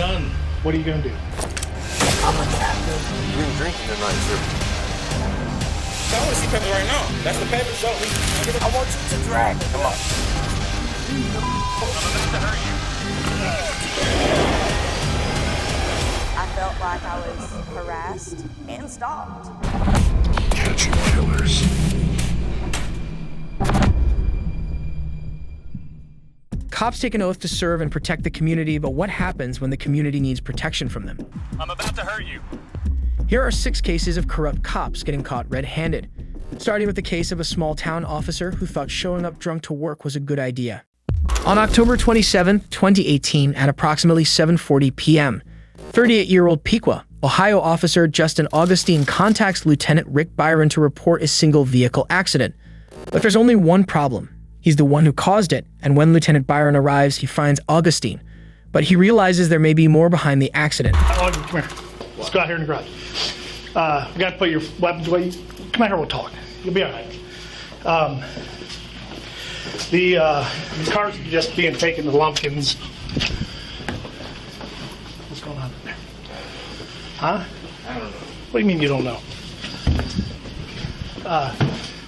done. What are you going to do? I'm a captain. You been drinking tonight, sir. I want to see paper right now. That's the paper. Show me. I want you to drag me. Come on. I felt like I was harassed and stalked. Catching killers. Cops take an oath to serve and protect the community, but what happens when the community needs protection from them? I'm about to hurt you. Here are 6 cases of corrupt cops getting caught red-handed, starting with the case of a small-town officer who thought showing up drunk to work was a good idea. On October 27, 2018, at approximately 7:40 p.m., 38-year-old Piqua, Ohio officer Justin Augustine contacts Lieutenant Rick Byron to report a single-vehicle accident. But there's only one problem. He's the one who caused it, and when Lieutenant Byron arrives, he finds Augustine. But he realizes there may be more behind the accident. Augie, come here. Let's go out here in the garage. We got to put your weapons away. Come out here, we'll talk. You'll be all right. The car's just being taken to Lumpkins. What's going on in there? Huh? I don't know. What do you mean you don't know?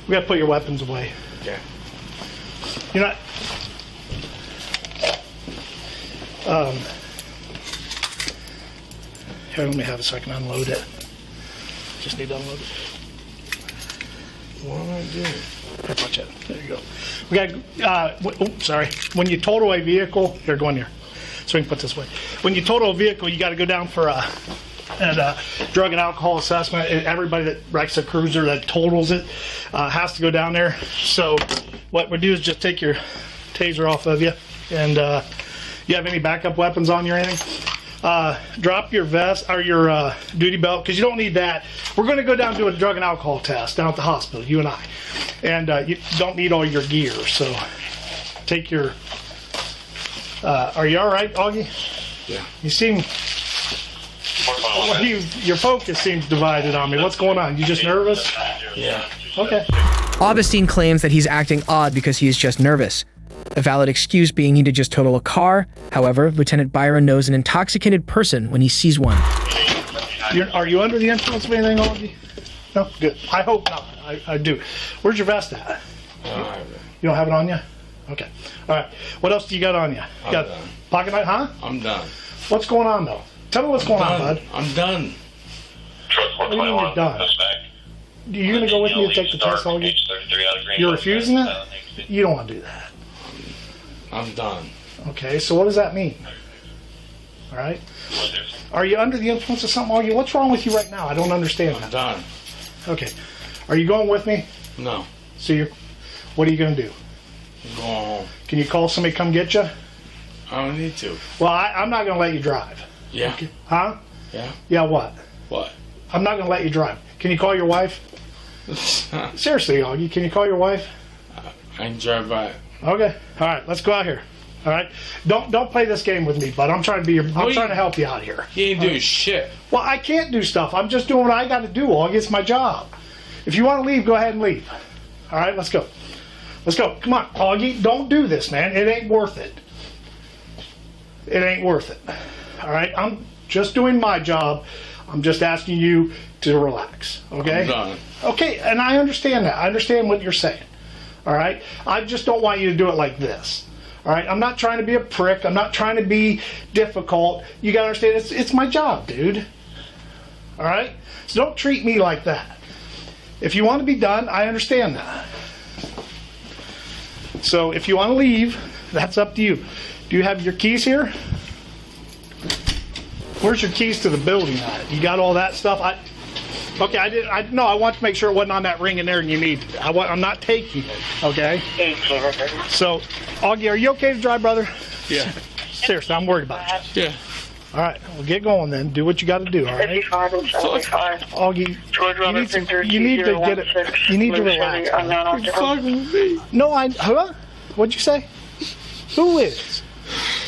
We got to put your weapons away. Okay. You're not. Here, let me have a second. Unload it. Just need to unload it. What am I doing? Here, watch it. There you go. We got. Sorry. When you total a vehicle, here, go in here. So we can put this away. When you total a vehicle, you got to go down for a drug and alcohol assessment. Everybody that wrecks a cruiser that totals it has to go down there. So what we do is just take your taser off of you, and you have any backup weapons on you or anything? Drop your vest or your duty belt, because you don't need that. We're going to go down and do a drug and alcohol test down at the hospital, you and I. And you don't need all your gear, so take your... are you all right, Augie? Yeah. You seem... your focus seems divided on me. What's going on? You just nervous? Yeah. Okay. Augustine claims that he's acting odd because he is just nervous. A valid excuse being he did just total a car. However, Lieutenant Byron knows an intoxicated person when he sees one. Are you under the influence of anything, Augie? No? Good. I hope not. I do. Where's your vest at? I don't have it. You don't have it on you? Okay. All right. What else do you got on you? I'm Got done. pocket knife, huh? I'm done. What's going on, though? Tell me what's going on, bud. I'm done. What do you mean you're done? Are you going to go with me to take the test, Augie? You're refusing it? You don't want to do that. I'm done. Okay, so what does that mean? All right? Are you under the influence of something, Augie? What's wrong with you right now? I don't understand I'm that. done. Okay. Are you going with me? No. So what are you going to do? I'm going home. Can you call somebody to come get you? I don't need to. Well, I'm not going to let you drive. Yeah. Okay. Huh? Yeah. Yeah, what? What? I'm not going to let you drive. Can you call your wife? Seriously, Augie, can you call your wife? I can drive by. Okay. All right, let's go out here. All right. Don't play this game with me, bud. I'm trying to trying to help you out here. You ain't doing shit. Well, I can't do stuff. I'm just doing what I got to do, Augie. It's my job. If you want to leave, go ahead and leave. All right, let's go. Let's go. Come on, Augie. Don't do this, man. It ain't worth it. It ain't worth it. All right? I'm just doing my job. I'm just asking you to relax. Okay? I'm done. Okay, and I understand that. I understand what you're saying. All right? I just don't want you to do it like this. All right? I'm not trying to be a prick. I'm not trying to be difficult. You got to understand, it's my job, dude. All right? So don't treat me like that. If you want to be done, I understand that. So if you want to leave, that's up to you. Do you have your keys here? Where's your keys to the building at? You got all that stuff? Okay, I want to make sure it wasn't on that ring in there and you need it. I'm not taking it, okay? So, Augie, are you okay to drive, brother? Yeah. Seriously, I'm worried about you. Yeah. All right, well, get going then. Do what you got to do, all right? Augie, you need to get it. You need to relax. You're fucking with me. No, huh? What'd you say? Who is?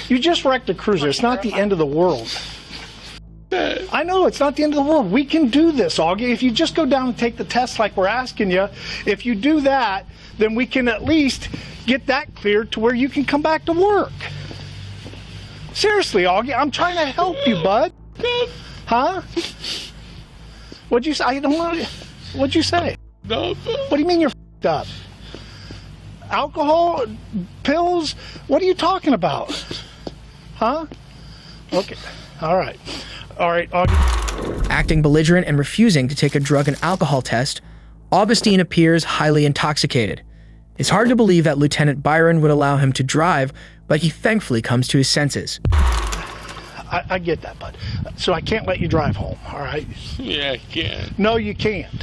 You just wrecked a cruiser. It's not the end of the world. I know, it's not the end of the world. We can do this, Augie. If you just go down and take the test like we're asking you, if you do that, then we can at least get that cleared to where you can come back to work. Seriously, Augie, I'm trying to help you, bud. Huh? What'd you say? I don't know. What'd you say? No. What do you mean you're f***ed up? Alcohol? Pills? What are you talking about? Huh? Okay. All right. All right, Augie. Acting belligerent and refusing to take a drug and alcohol test, Augustine appears highly intoxicated. It's hard to believe that Lieutenant Byron would allow him to drive, but he thankfully comes to his senses. I get that, bud. So I can't let you drive home, all right? Yeah, I can. No, you can't.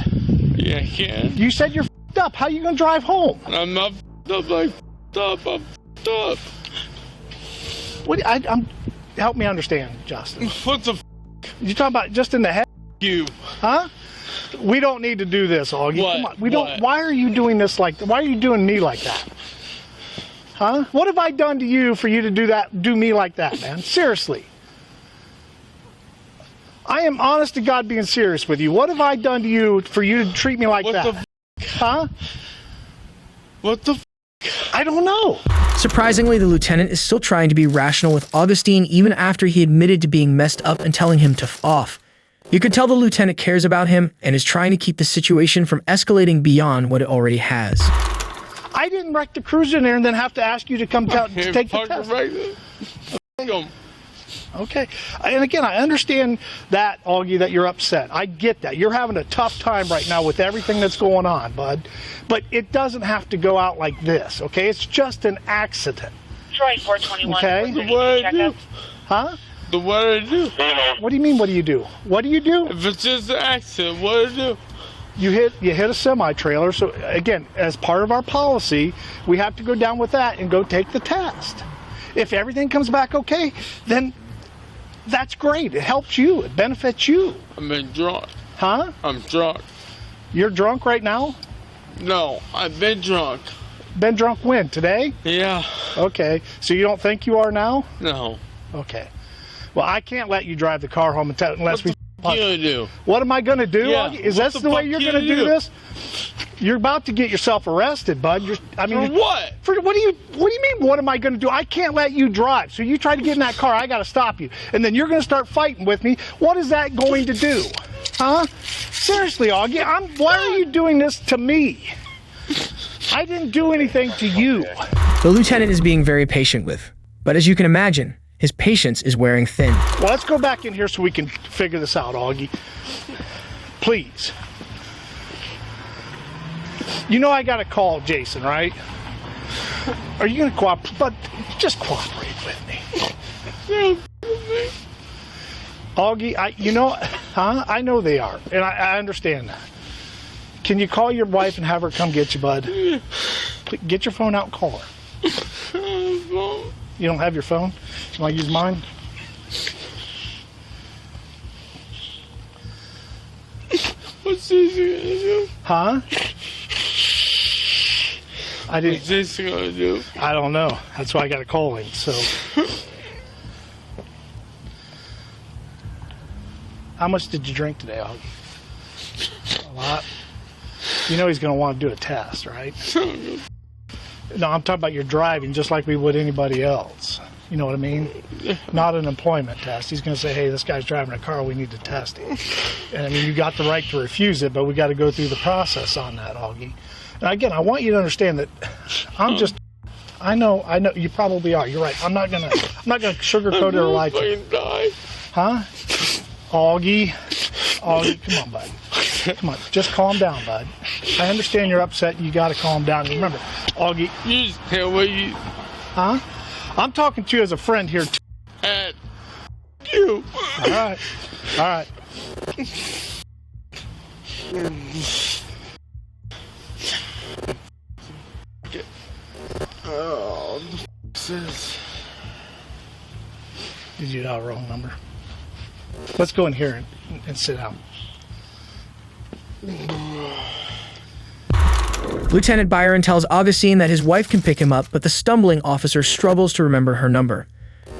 Yeah, I can. You said you're f***ed up. How are you going to drive home? I'm not f***ed up like f***ed up. I'm f***ed up. What? I'm. Help me understand, Justin. What the f***? You talking about just in the head? You? Huh? We don't need to do this, Augie. What? Come on. We What? don't. Why are you doing this like? Why are you doing me like that? Huh? What have I done to you for you to do that? Do me like that, man? Seriously. I am honest to God being serious with you. What have I done to you for you to treat me like What that? the f***? Huh? What the f***? I don't know. Surprisingly, the lieutenant is still trying to be rational with Augustine even after he admitted to being messed up and telling him to f off. You could tell the lieutenant cares about him and is trying to keep the situation from escalating beyond what it already has. I didn't wreck the cruiser in there and then have to ask you to come to take the test. Right there. Come. Okay. And again, I understand that, Augie, that you're upset. I get that. You're having a tough time right now with everything that's going on, bud. But it doesn't have to go out like this, okay? It's just an accident. Troy 421. Okay. What I do? Huh? The what I do? What do you mean, what do you do? What do you do? If it's just an accident, what I do? You hit a semi-trailer. So, again, as part of our policy, we have to go down with that and go take the test. If everything comes back okay, then that's great. It helps you. It benefits you. I've been drunk. Huh? I'm drunk. You're drunk right now? No, I've been drunk. Been drunk when? Today? Yeah. Okay. So you don't think you are now? No. Okay. Well, I can't let you drive the car home unless we... What you gonna do? What am I going to do? Yeah. Is What that the the way fuck you're you going to do do? this? You're about to get yourself arrested, bud. For what? What do you mean, what am I going to do? I can't let you drive. So you try to get in that car, I got to stop you. And then you're going to start fighting with me. What is that going to do? Huh? Seriously, Augie, why are you doing this to me? I didn't do anything to you. The lieutenant is being very patient with, but as you can imagine, his patience is wearing thin. Well, let's go back in here so we can figure this out, Augie. Please. You know I got to call Jason, right? Are you going to cooperate? But just cooperate with me. Augie, I know they are, and I understand that. Can you call your wife and have her come get you, bud? Get your phone out and call her. You don't have your phone? You want to use mine? What's this gonna do? Huh? What's this gonna do? I don't know. That's why I got to call him. So, how much did you drink today, Augie? A lot. You know he's going to want to do a test, right? No, I'm talking about your driving, just like we would anybody else. You know what I mean? Not an employment test. He's going to say, hey, this guy's driving a car, we need to test him. And I mean, you got the right to refuse it, but we got to go through the process on that, Augie. And again, I want you to understand that I know, you probably are. You're right. I'm not gonna sugarcoat it or lie to you. Huh? Augie, come on, bud. Come on, just calm down, bud. I understand you're upset. You got to calm down. Remember, Augie. You just tell what you. Huh? I'm talking to you as a friend here. You. All right. All right. Oh, this. Did you dial the wrong number? Let's go in here and sit down. Lieutenant Byron tells Augustine that his wife can pick him up, but the stumbling officer struggles to remember her number.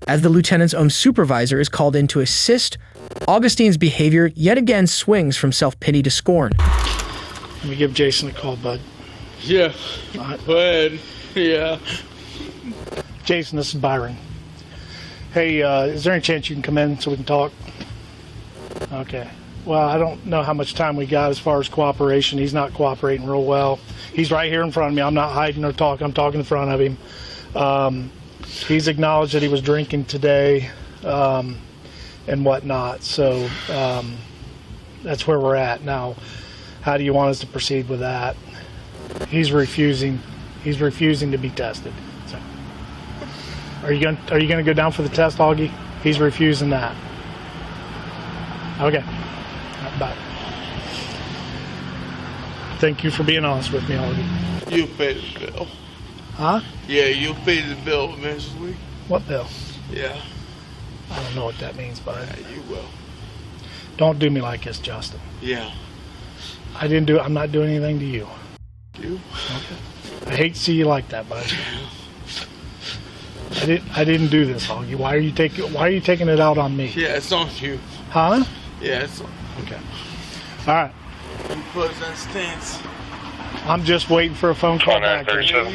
As the lieutenant's own supervisor is called in to assist, Augustine's behavior yet again swings from self-pity to scorn. Let me give Jason a call, bud. Yeah. Go ahead. Yeah. Jason, this is Byron. Hey, is there any chance you can come in so we can talk? Okay. Well, I don't know how much time we got as far as cooperation. He's not cooperating real well. He's right here in front of me. I'm not hiding or talking. I'm talking in front of him. He's acknowledged that he was drinking today and whatnot. So that's where we're at now. How do you want us to proceed with that? He's refusing. He's refusing to be tested. So, are you gonna go down for the test, Augie? He's refusing that. Okay. Bye. Thank you for being honest with me, Augie. You pay the bill. Huh? Yeah, you pay the bill eventually. What bill? Yeah. I don't know what that means, bud. Yeah, you will. Don't do me like this, Justin. Yeah. I'm not doing anything to you. You? Okay. I hate to see you like that, bud. I didn't do this, Augie. Why are you taking it out on me? Yeah, it's on you. Huh? Yeah, it's on. Okay. All right. You put us in stance. I'm just waiting for a phone call back.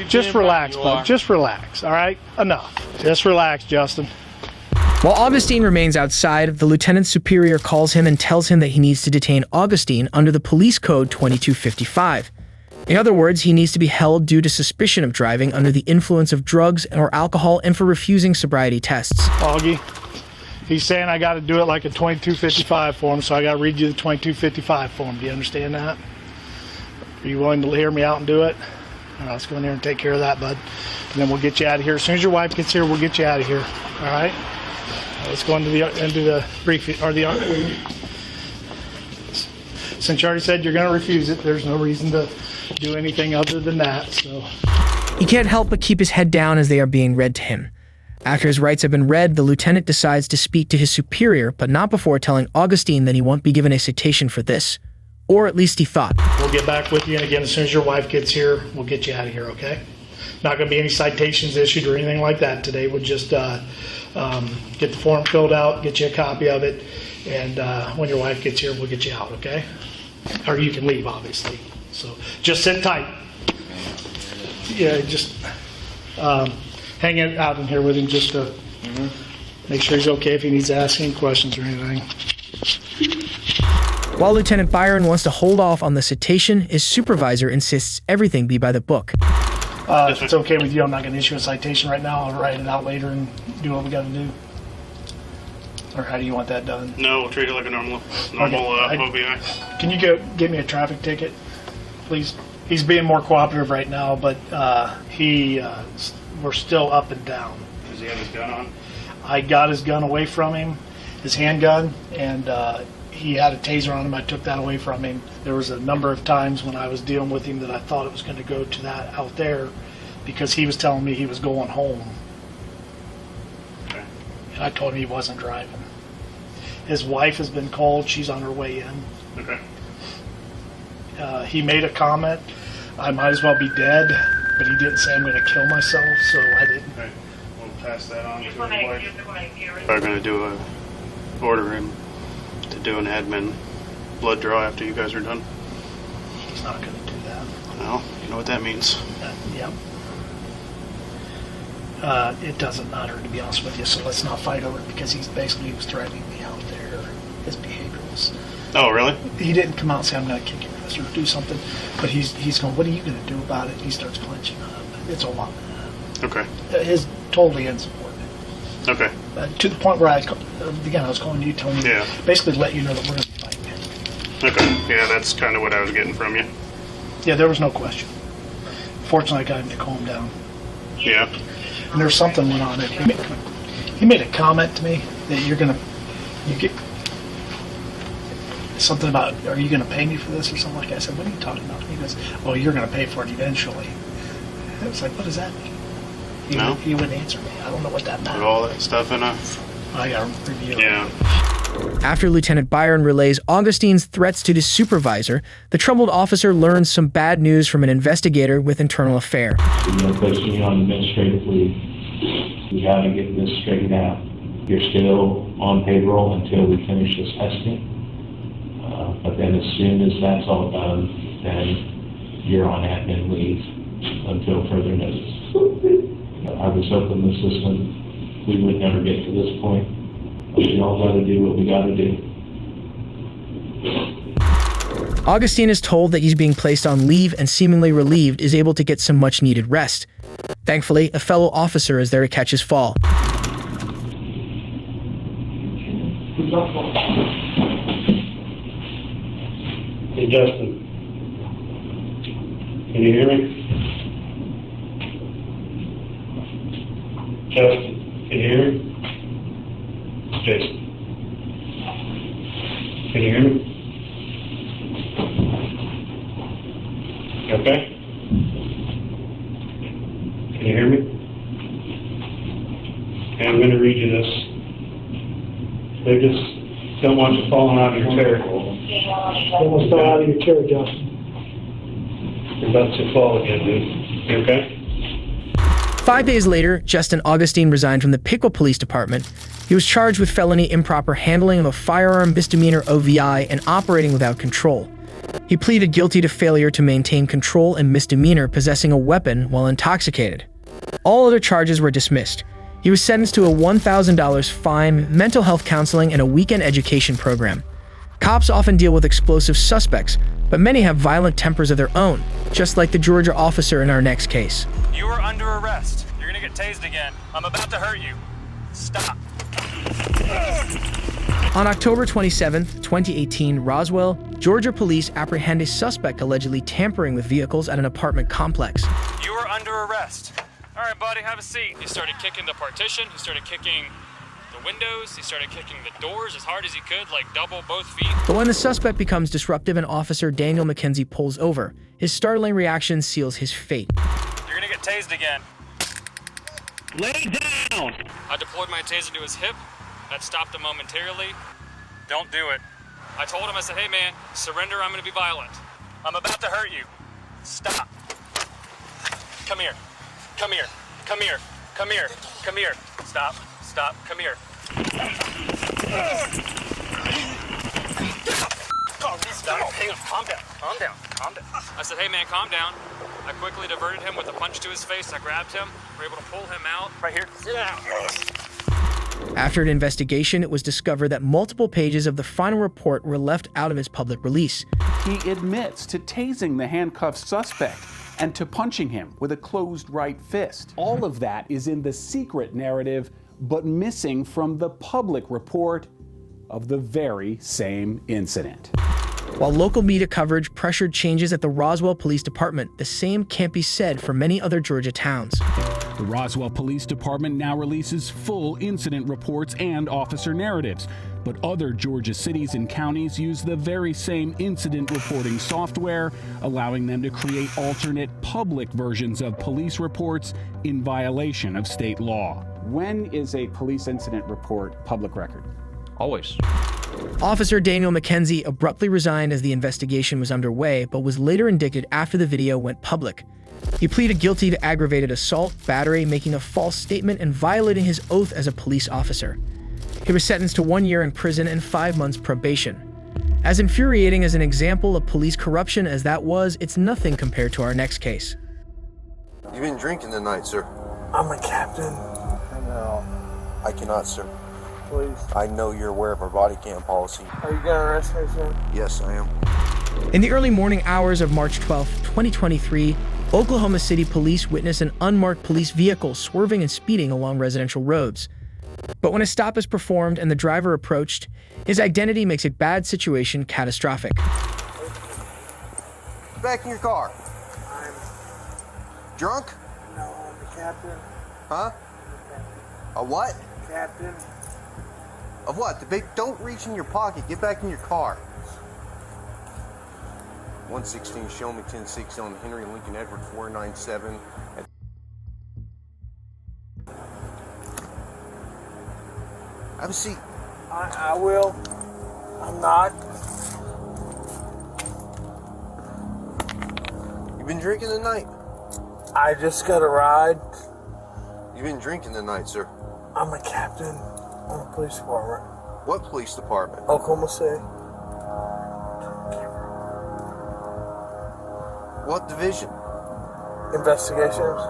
Just relax, bud. Just relax. All right? Enough. Just relax, Justin. While Augustine remains outside, the lieutenant's superior calls him and tells him that he needs to detain Augustine under the police code 2255. In other words, he needs to be held due to suspicion of driving under the influence of drugs or alcohol and for refusing sobriety tests. Augie, he's saying I got to do it like a 2255 form, so I got to read you the 2255 form. Do you understand that? Are you willing to hear me out and do it? All right, let's go in there and take care of that, bud. And then we'll get you out of here. As soon as your wife gets here, we'll get you out of here. All right? Let's go into the briefing, or the. Since you already said you're going to refuse it, there's no reason to do anything other than that. So he can't help but keep his head down as they are being read to him. After his rights have been read, the lieutenant decides to speak to his superior, but not before telling Augustine that he won't be given a citation for this. Or at least he thought. We'll get back with you, and again, as soon as your wife gets here, we'll get you out of here, okay? Not going to be any citations issued or anything like that today. We'll just get the form filled out, get you a copy of it, and when your wife gets here, we'll get you out, okay? Or you can leave, obviously. So just sit tight. Yeah, just hang it out in here with him just to make sure he's okay if he needs to ask any questions or anything. While Lieutenant Byron wants to hold off on the citation, his supervisor insists everything be by the book. If it's okay with you, I'm not going to issue a citation right now. I'll write it out later and do what we got to do. Or how do you want that done? No, we'll treat it like a normal OBI. Can you go get me a traffic ticket, please? He's being more cooperative right now, but we're still up and down. Does he have his gun on? I got his gun away from him, his handgun, and he had a taser on him. I took that away from him. There was a number of times when I was dealing with him that I thought it was going to go to that out there because he was telling me he was going home. Okay. And I told him he wasn't driving. His wife has been called. She's on her way in. Okay. He made a comment, I might as well be dead, but he didn't say I'm going to kill myself, so I didn't. Okay. We'll pass that on to his wife. We're going to do order him to do an admin blood draw after you guys are done. He's not going to do that. Well, you know what that means. Yep. It doesn't matter, to be honest with you, so let's not fight over it because he was threatening me out there. His behavior was... Oh, really? He didn't come out and say, I'm going to kick your ass or do something, but he's going, what are you going to do about it? He starts clenching up. It's a lot. Okay. His totally insubordinate. Okay. To the point where I was calling you, telling you, basically let you know that we're going to be fighting. Okay. Yeah, that's kind of what I was getting from you. Yeah, there was no question. Fortunately, I got him to calm down. Yeah. And there's something went on. He made a comment to me that you get something about, are you going to pay me for this or something like that? I said, what are you talking about? He goes, well, you're going to pay for it eventually. I was like, what does that mean? He wouldn't answer me. I don't know what that meant. Put all that stuff in a... I got to review it. Yeah. After Lieutenant Byron relays Augustine's threats to his supervisor, the troubled officer learns some bad news from an investigator with internal affair. We're placing you on administrative leave. We got to get this straightened out. You're still on payroll until we finish this testing. But then as soon as that's all done, then you're on admin leave until further notice. I was up in the system we would never get to this point. We all got to do what we got to do. Augustine is told that he's being placed on leave and seemingly relieved is able to get some much-needed rest. Thankfully, a fellow officer is there to catch his fall. Hey, Justin. Can you hear me? Justin, can you hear me? Jason. Can you hear me? Okay? Can you hear me? Okay, I'm going to read you this. They just don't want you falling out of your chair. Almost fell out of your chair, Justin. You're about to fall again, dude. You okay? 5 days later, Justin Augustine resigned from the Pickle Police Department. He was charged with felony improper handling of a firearm, misdemeanor OVI, and operating without control. He pleaded guilty to failure to maintain control and misdemeanor possessing a weapon while intoxicated. All other charges were dismissed. He was sentenced to a $1,000 fine, mental health counseling, and a weekend education program. Cops often deal with explosive suspects, but many have violent tempers of their own, just like the Georgia officer in our next case. You are under arrest. You're gonna get tased again. I'm about to hurt you. Stop. On October 27, 2018, Roswell, Georgia police apprehend a suspect allegedly tampering with vehicles at an apartment complex. You are under arrest. All right, buddy, have a seat. He started kicking the partition. He started kicking the windows. He started kicking the doors as hard as he could, like double both feet. But when the suspect becomes disruptive and Officer Daniel McKenzie pulls over, his startling reaction seals his fate. You're gonna get tased again. Lay down! I deployed my taser to his hip. That stopped him momentarily. Don't do it. I told him, I said, hey man, surrender, I'm gonna be violent. I'm about to hurt you. Stop. Come here. Come here. Come here. Come here. Come here. Stop. Stop. Come here. Stop. Hang on. Calm down. Calm down. Calm down. I said, hey man, calm down. I quickly diverted him with a punch to his face. I grabbed him. We were able to pull him out. Right here. Sit down. After an investigation, it was discovered that multiple pages of the final report were left out of his public release. He admits to tasing the handcuffed suspect and to punching him with a closed right fist. All of that is in the secret narrative, but missing from the public report of the very same incident. While local media coverage pressured changes at the Roswell Police Department, the same can't be said for many other Georgia towns. The Roswell Police Department now releases full incident reports and officer narratives, but other Georgia cities and counties use the very same incident reporting software, allowing them to create alternate public versions of police reports in violation of state law. When is a police incident report public record? Always. Officer Daniel McKenzie abruptly resigned as the investigation was underway, but was later indicted after the video went public. He pleaded guilty to aggravated assault, battery, making a false statement, and violating his oath as a police officer. He was sentenced to 1 year in prison and 5 months probation. As infuriating as an example of police corruption as that was, it's nothing compared to our next case. You've been drinking tonight, sir. I'm a captain. I know. I cannot, sir. Please. I know you're aware of our body cam policy. Are you gonna arrest me soon? Yes, I am. In the early morning hours of March 12, 2023, Oklahoma City police witnessed an unmarked police vehicle swerving and speeding along residential roads. But when a stop is performed and the driver approached, his identity makes a bad situation catastrophic. Get back in your car. I'm Drunk? No, I'm the captain. Huh? A what? Captain. Of what? Don't reach in your pocket. Get back in your car. 116 show me 1060 on Henry Lincoln Edward 497. Have a seat. I will. I'm not. You've been drinking tonight? I just got a ride. You've been drinking tonight, sir. I'm a captain on the police department. What police department? Oklahoma City. What division? Investigations.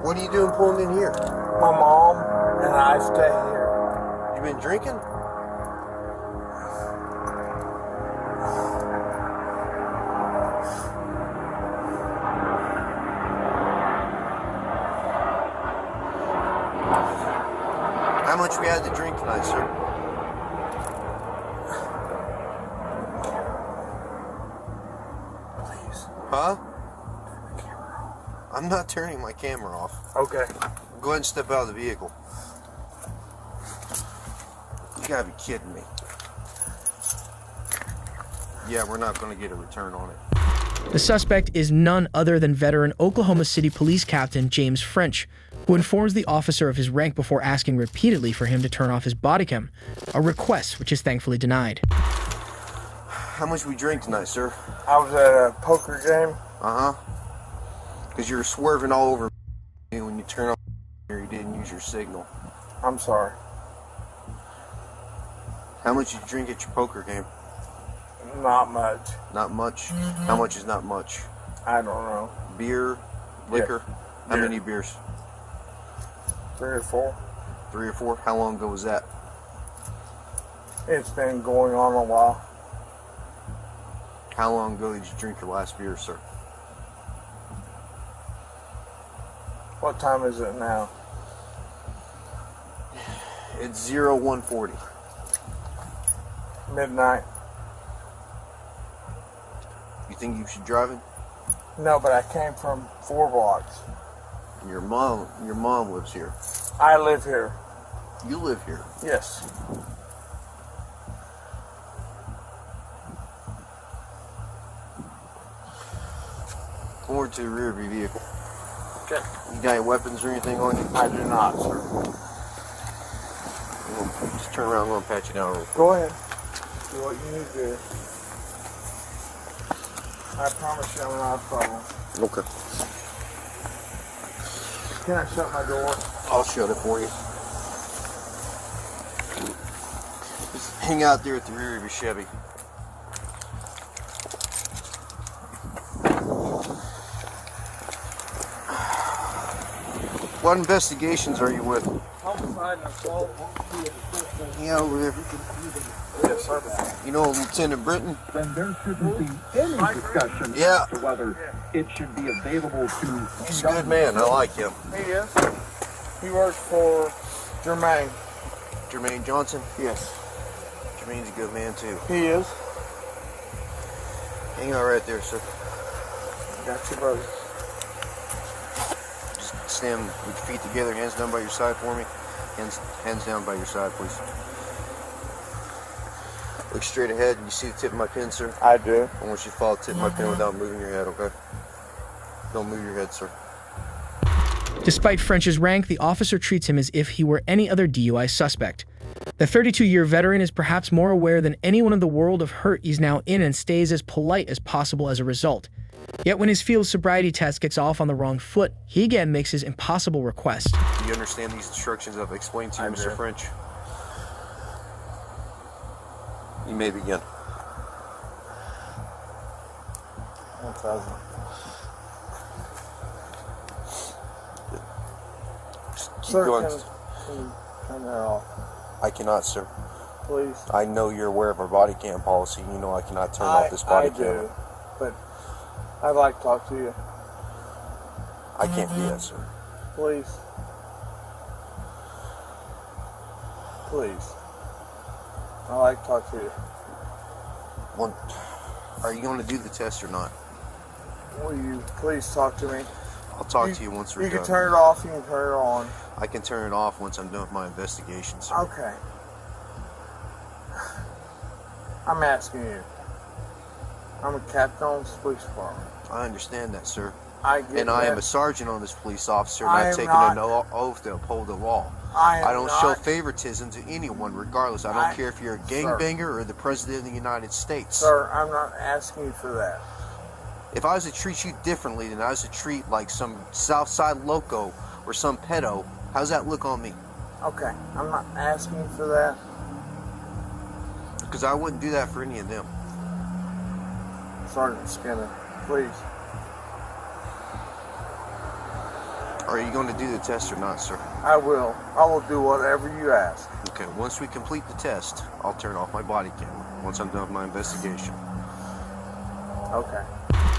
What are you doing pulling in here? My mom and I stay here. You been drinking? How much we had to drink tonight, sir? Please. Huh? I'm not turning my camera off. Okay. Go ahead and step out of the vehicle. You gotta be kidding me. Yeah, we're not gonna get a return on it. The suspect is none other than veteran Oklahoma City Police Captain James French, who informs the officer of his rank before asking repeatedly for him to turn off his body cam, a request which is thankfully denied. How much we drink tonight, sir? I was at a poker game. Uh-huh. Because you were swerving all over me when you turn off here, you didn't use your signal. I'm sorry. How much did you drink at your poker game? Not much. Not much? How much is not much? I don't know. Beer? Liquor? Yeah. How Beer. many beers? 3 or 4. 3 or 4? How long ago was that? It's been going on a while. How long ago did you drink your last beer, sir? What time is it now? It's 0140. Midnight. You think you should be driving? No, but I came from 4 blocks. Your mom lives here. I live here. You live here? Yes. Forward to the rear of your vehicle. Okay. You got any weapons or anything on you? I do not, sir. Just turn around, I'm going to pat you down real quick. Go ahead. Do what you need to do. I promise you I'm not a problem. Okay. Can I shut my door? I'll shut it for you. Just hang out there at the rear of your Chevy. What investigations are you with? Homicide and assault. Yeah, over there. Yes, sir. You know Lieutenant Britton? Then there shouldn't be any discussion Yeah. as to whether it should be available to... He's a good man. I like him. He is. He works for Jermaine. Jermaine Johnson? Yes. Jermaine's a good man, too. He is. Hang on right there, sir. Got you, brother. Just stand with your feet together, hands down by your side for me. Hands down by your side, please. Look straight ahead. You see the tip of my pen, sir? I do. I want you to follow the tip of my pen without moving your head, okay? Don't move your head, sir. Despite French's rank, the officer treats him as if he were any other DUI suspect. The 32-year veteran is perhaps more aware than anyone in the world of hurt he's now in and stays as polite as possible as a result. Yet when his field sobriety test gets off on the wrong foot, he again makes his impossible request. Do you understand these instructions I've explained to you, Mr. French? You may begin. 1,000. Keep Sir, going. can you turn that off? I cannot, sir. Please. I know you're aware of our body cam policy. You know I cannot turn off this body I camera. do, but I'd like to talk to you. I can't do that, sir. Please. Please. I'd like to talk to you. Well, are you going to do the test or not? Will you please talk to me? I'll talk to you once we're You done. can turn it off, you can turn it on. I can turn it off once I'm done with my investigation, sir. Okay. I'm asking you. I'm a captain on this police department. I understand that, sir. I get And I am that. a sergeant on this police officer, I not am taking not- an oath to uphold the law. I don't show favoritism to anyone, regardless. I don't care if you're a Sir. gangbanger or the President of the United States. Sir, I'm not asking you for that. If I was to treat you differently than I was to treat like some Southside loco or some pedo, how's that look on me? Okay, I'm not asking you for that. Because I wouldn't do that for any of them. Sergeant Skinner, please. Are you going to do the test or not, sir? I will. I will do whatever you ask. Okay, once we complete the test, I'll turn off my body camera once I'm done with my investigation. Okay.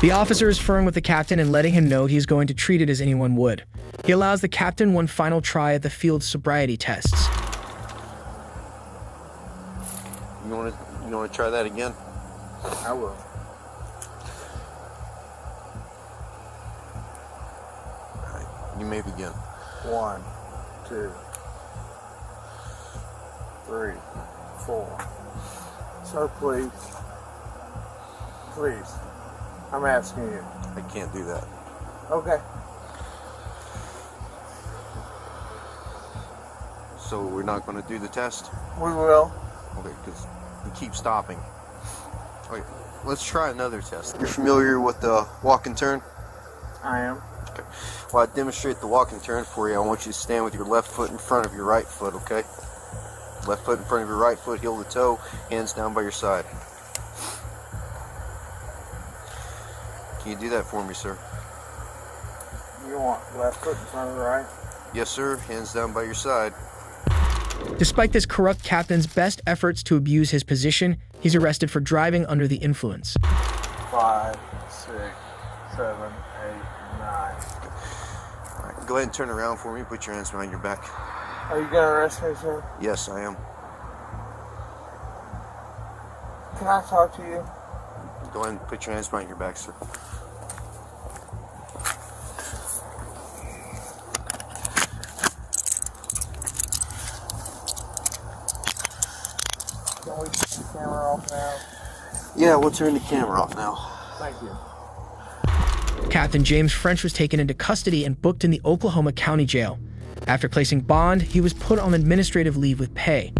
The officer is firm with the captain and letting him know he's going to treat it as anyone would. He allows the captain one final try at the field sobriety tests. You want to try that again? I will. All right, you may begin. 1, 2, 3, 4. Sir, please. Please. I'm asking you. I can't do that. Okay. So we're not going to do the test? We will. Okay, because you keep stopping. Okay, let's try another test. You're familiar with the walk and turn? I am. Okay. While I demonstrate the walk and turn for you, I want you to stand with your left foot in front of your right foot, okay? Left foot in front of your right foot, heel to toe, hands down by your side. Can you do that for me, sir? You want left foot in front of the right? Yes, sir. Hands down by your side. Despite this corrupt captain's best efforts to abuse his position, he's arrested for driving under the influence. 5, 6, 7, 8, 9. All right, go ahead and turn around for me. Put your hands behind your back. Are you gonna arrest me, sir? Yes, I am. Can I talk to you? Go ahead and put your hands behind your back, sir. Can we turn the camera off now? Yeah, we'll turn the camera off now. Thank you. Captain James French was taken into custody and booked in the Oklahoma County Jail. After placing bond, he was put on administrative leave with pay.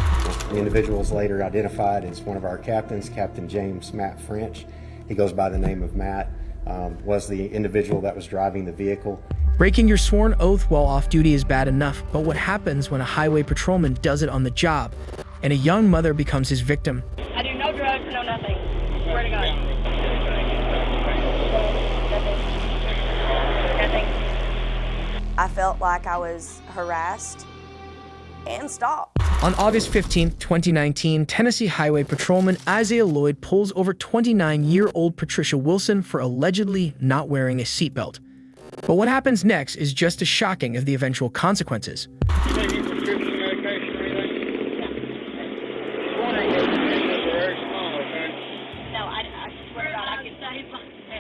The individual is later identified as one of our captains, Captain James Matt French. He goes by the name of Matt, was the individual that was driving the vehicle. Breaking your sworn oath while off duty is bad enough, but what happens when a highway patrolman does it on the job, and a young mother becomes his victim? I do no drugs, no nothing. Swear to God. Nothing. I felt like I was harassed and stopped. On August 15, 2019, Tennessee Highway Patrolman Isaiah Lloyd pulls over 29-year-old Patricia Wilson for allegedly not wearing a seatbelt. But what happens next is just as shocking as the eventual consequences.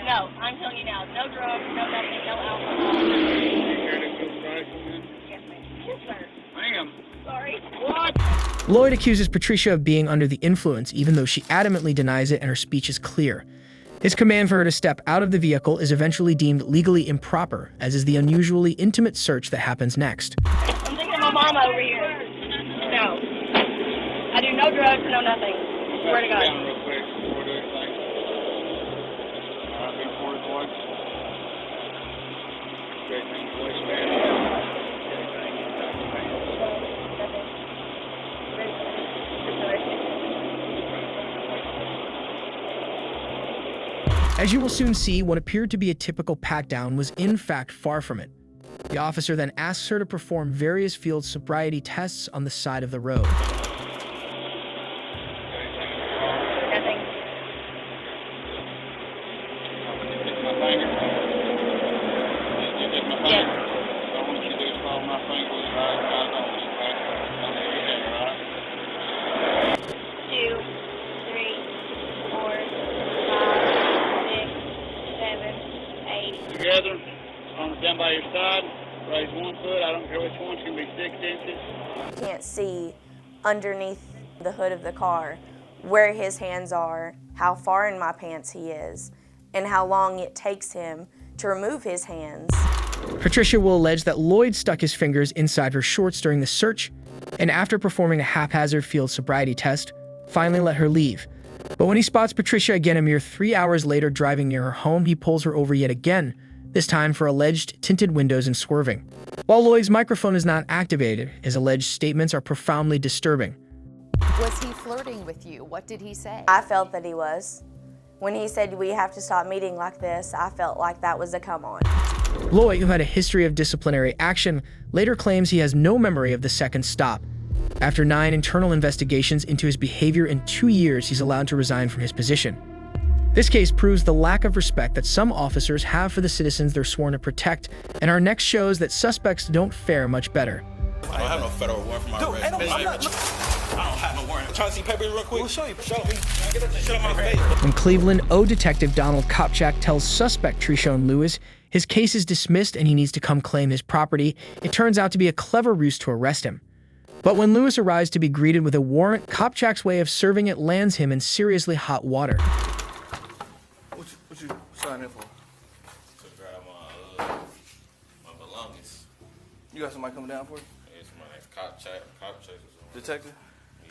No, I'm telling you now, no drugs, no nothing, no alcohol. Yes, ma'am. Yes, sir. Ma'am. Sorry. What? Lloyd accuses Patricia of being under the influence, even though she adamantly denies it and her speech is clear. His command for her to step out of the vehicle is eventually deemed legally improper, as is the unusually intimate search that happens next. I'm thinking of my mama over here. No. I do no drugs, no nothing. Swear to God. As you will soon see, what appeared to be a typical pat-down was in fact far from it. The officer then asks her to perform various field sobriety tests on the side of the road. Nothing. Yes. Together, stand by your side, raise one foot, I don't care which one, it's going to be 6 inches. Can't see underneath the hood of the car where his hands are, how far in my pants he is, and how long it takes him to remove his hands. Patricia will allege that Lloyd stuck his fingers inside her shorts during the search, and after performing a haphazard field sobriety test, finally let her leave. But when he spots Patricia again a mere 3 hours later driving near her home, he pulls her over yet again, this time for alleged tinted windows and swerving. While Lloyd's microphone is not activated, his alleged statements are profoundly disturbing. Was he flirting with you? What did he say? I felt that he was. When he said we have to stop meeting like this, I felt like that was a come on. Lloyd, who had a history of disciplinary action, later claims he has no memory of the second stop. After 9 internal investigations into his behavior in 2 years, he's allowed to resign from his position. This case proves the lack of respect that some officers have for the citizens they're sworn to protect, and our next shows that suspects don't fare much better. I don't have no federal warrant for my arrest. I don't have no warrant. I'm trying to see papers real quick. We'll show you. Show me. Get that shit on my face. In Cleveland, Detective Donald Kopchak tells suspect Trishon Lewis his case is dismissed and he needs to come claim his property. It turns out to be a clever ruse to arrest him. But when Lewis arrives to be greeted with a warrant, Kopchak's way of serving it lands him in seriously hot water. What you signing in for? To grab my belongings. You got somebody coming down for you? It's my name's Kopchak. Detective? Yeah.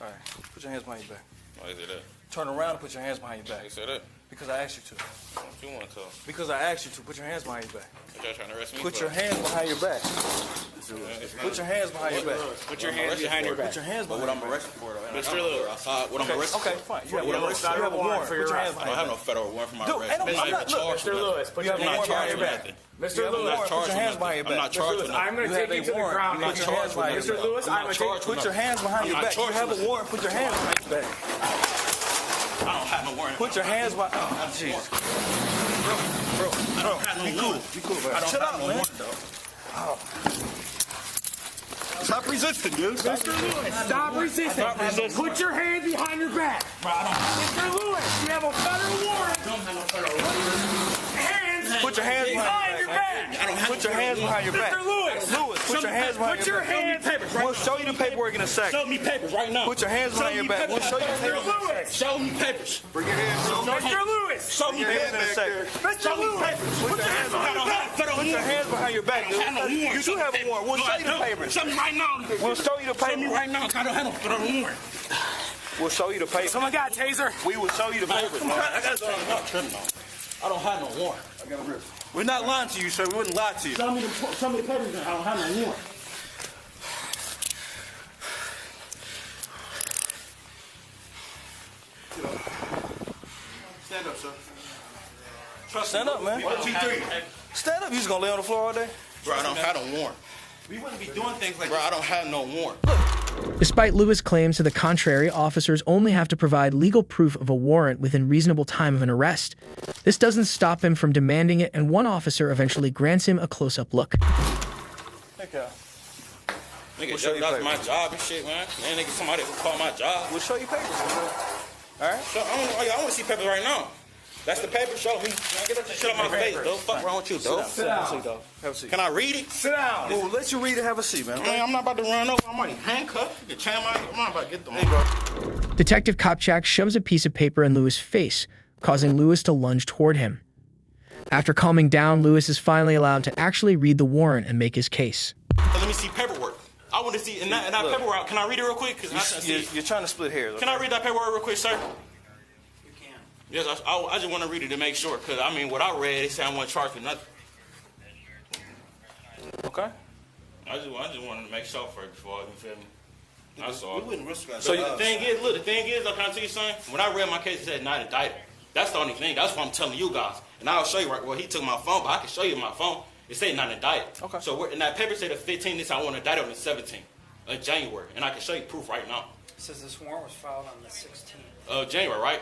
All right. Put your hands behind your back. Why is it that? Turn around and put your hands behind your back. You said that? Because I asked you to. What you want to? Because I asked you to. Put your hands behind your back. Y'all trying to arrest me? Put your hands behind your back. Put your hands behind your back. Put your hands behind your back. Put your hands behind your back. What I'm arrested for, though. Mr. Lewis. What I'm arrested for. Okay, fine. You have a warrant for your arrest. I don't have no federal warrant for my arrest. I'm not Mr. Lewis, put your hands behind your back. Mr. Lewis, put your hands behind your back. I'm not charged with I'm going to take you to the ground. Put your hands behind your back. Mr. Lewis, I'm going to take put your hands behind your back. You have a warrant. Put your hands behind your back. I don't have no warrant. Put your hands behind. Oh, Jesus. Bro, I don't have no warrant. Be cool, bro. Shut up, man. Stop resisting, dude. Mr. Lewis, stop resisting. Put your hands behind your back. Mr. Lewis, you have a federal warrant. Don't have no federal warrant. Hands. Put your hands behind your back. Put your hands behind your back. Mr. Lewis, put your hands behind your back. We'll show you the paperwork in a second. Show me papers right now. Put your hands behind your back. We'll show you the paperwork. Mr. Lewis. Show me papers. Bring your hands. Mr. Lewis. Show me Hands in a papers. second. Mr. Lewis. Put your hands behind your back. Put your hands behind your back, dude. You do have a warrant. We'll show you the papers. Show me right now. We'll show you the papers. Show me right now. I don't have no federal warrant. We'll show you the papers. Someone got a taser? We will show you the papers. I got I don't have no warrant. I got a grip. We're not lying to you, sir. We wouldn't lie to you. Show me the papers. I don't have no warrant. Stand up, sir. Stand up, man. 1, 2, 3. Stand up. You just gonna lay on the floor all day? Bro, I don't have no warrant. We wouldn't be doing things like that. Bro, I don't have no warrant. Despite Lewis' claims to the contrary, officers only have to provide legal proof of a warrant within reasonable time of an arrest. This doesn't stop him from demanding it, and one officer eventually grants him a close-up look. Hey, Cal. Nigga, show that's my job and shit, man. Man, nigga, somebody will call my job. We'll show you papers. All right? So, I want to see papers right now. That's the paper. Show me. Get that shit on my face, though. Fuck wrong with you, though. Sit down. Have a seat. Can I read it? Sit down. We'll let you read it. Have a seat, man. Man, I'm not about to run over. I'm already handcuffed. You can chain my. I'm not about to get them. Hey, bro. Detective Kopchak shoves a piece of paper in Lewis' face, causing Lewis to lunge toward him. After calming down, Lewis is finally allowed to actually read the warrant and make his case. Let me see paperwork. I want to see in that paperwork. Can I read it real quick? You're trying to split hairs. Okay? Can I read that paperwork real quick, sir? Yes, I just want to read it to make sure, because, I mean, what I read, they say I wasn't charged with nothing. Okay. I just wanted to make sure first before, you feel me? That's all. We wouldn't risk that. So the thing is, can I tell you something? When I read my case, it said not indicted. That's the only thing. That's what I'm telling you guys. And I'll show you right. Well, he took my phone, but I can show you my phone. It said not indicted. Okay. So in that paper said the 15th, this I want to indict on the 17th of January. And I can show you proof right now. It says this warrant was filed on the 16th. Of January, right?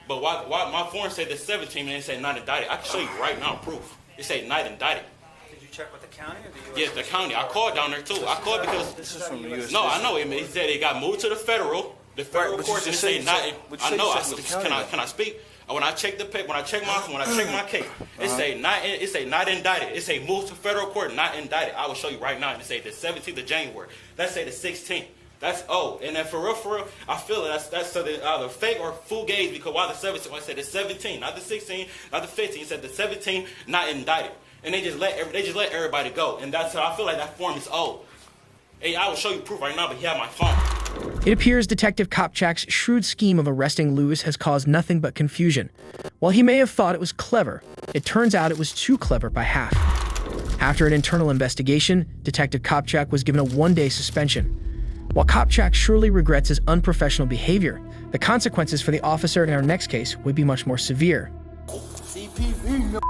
But why my form said the 17th and it said not indicted? I can show you right now proof. It said not indicted. Did you check with the county or the U.S.? Yes, the county. I called down there too. I called because this is from the U.S. No, I know. It said it got moved to the federal court, and it said not. I know. Can I speak? When I checked the paper, when I checked my case, it say not. It say not indicted. It say moved to federal court, not indicted. I will show you right now. And it say the 17th of January. That say the 16th. That's and then for real, I feel it. That's so that either fake or full gauge, because why the 17th? I said the 17th, not the 16th, not the 15th. It said the 17th, not indicted, and they just let everybody go, and that's how I feel like that form is old. Hey, I will show you proof right now, but he had my phone. It appears Detective Kopchak's shrewd scheme of arresting Lewis has caused nothing but confusion. While he may have thought it was clever, it turns out it was too clever by half. After an internal investigation, Detective Kopchak was given a 1-day suspension. While Kopchak surely regrets his unprofessional behavior, the consequences for the officer in our next case would be much more severe. CPV,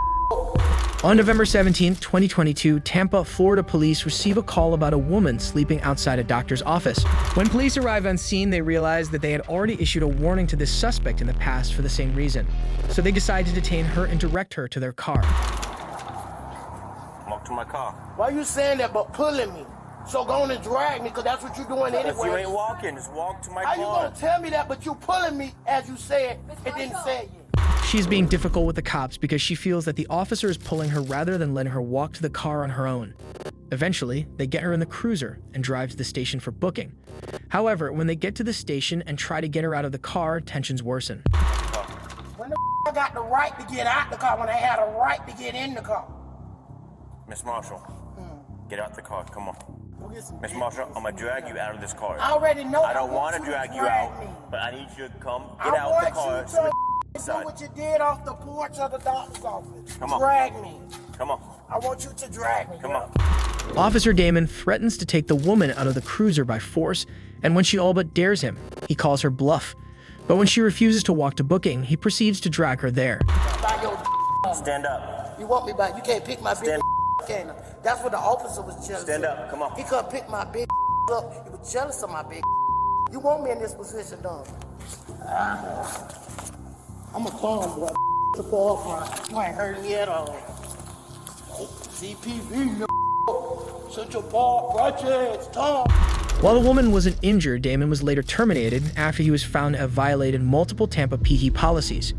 On November 17, 2022, Tampa, Florida police receive a call about a woman sleeping outside a doctor's office. When police arrive on scene, they realize that they had already issued a warning to this suspect in the past for the same reason. So they decide to detain her and direct her to their car. Walk to my car. Why you saying that but pulling me? So go on and drag me, because that's what you're doing anyway. You ain't walking, just walk to my car. How you gonna tell me that, but you pulling me as you said, it didn't say it. She's being difficult with the cops because she feels that the officer is pulling her rather than letting her walk to the car on her own. Eventually, they get her in the cruiser and drive to the station for booking. However, when they get to the station and try to get her out of the car, tensions worsen. When the I got the right to get out the car, when I had a right to get in the car? Miss Marshall, get out the car, come on. Miss Marshall, I'm gonna drag you out of this car. I already know. I don't want to drag you out, but I need you to come get out the car. Do what you did off the porch of the doctor's office. Come on. Drag me. Come on. I want you to drag me. Come on. Officer Damon threatens to take the woman out of the cruiser by force, and when she all but dares him, he calls her bluff. But when she refuses to walk to booking, he proceeds to drag her there. Stand up. You want me back? You can't pick my big can. That's what the officer was jealous of. Stand up, come on. He couldn't pick my big up. He was jealous of my big. You want me in this position, don't you? I'm a farm boy. The ball front. You ain't hurting me at all. CPV, no. Central Park Projects, Tom. While the woman wasn't injured, Damon was later terminated after he was found to have violated multiple Tampa PD policies.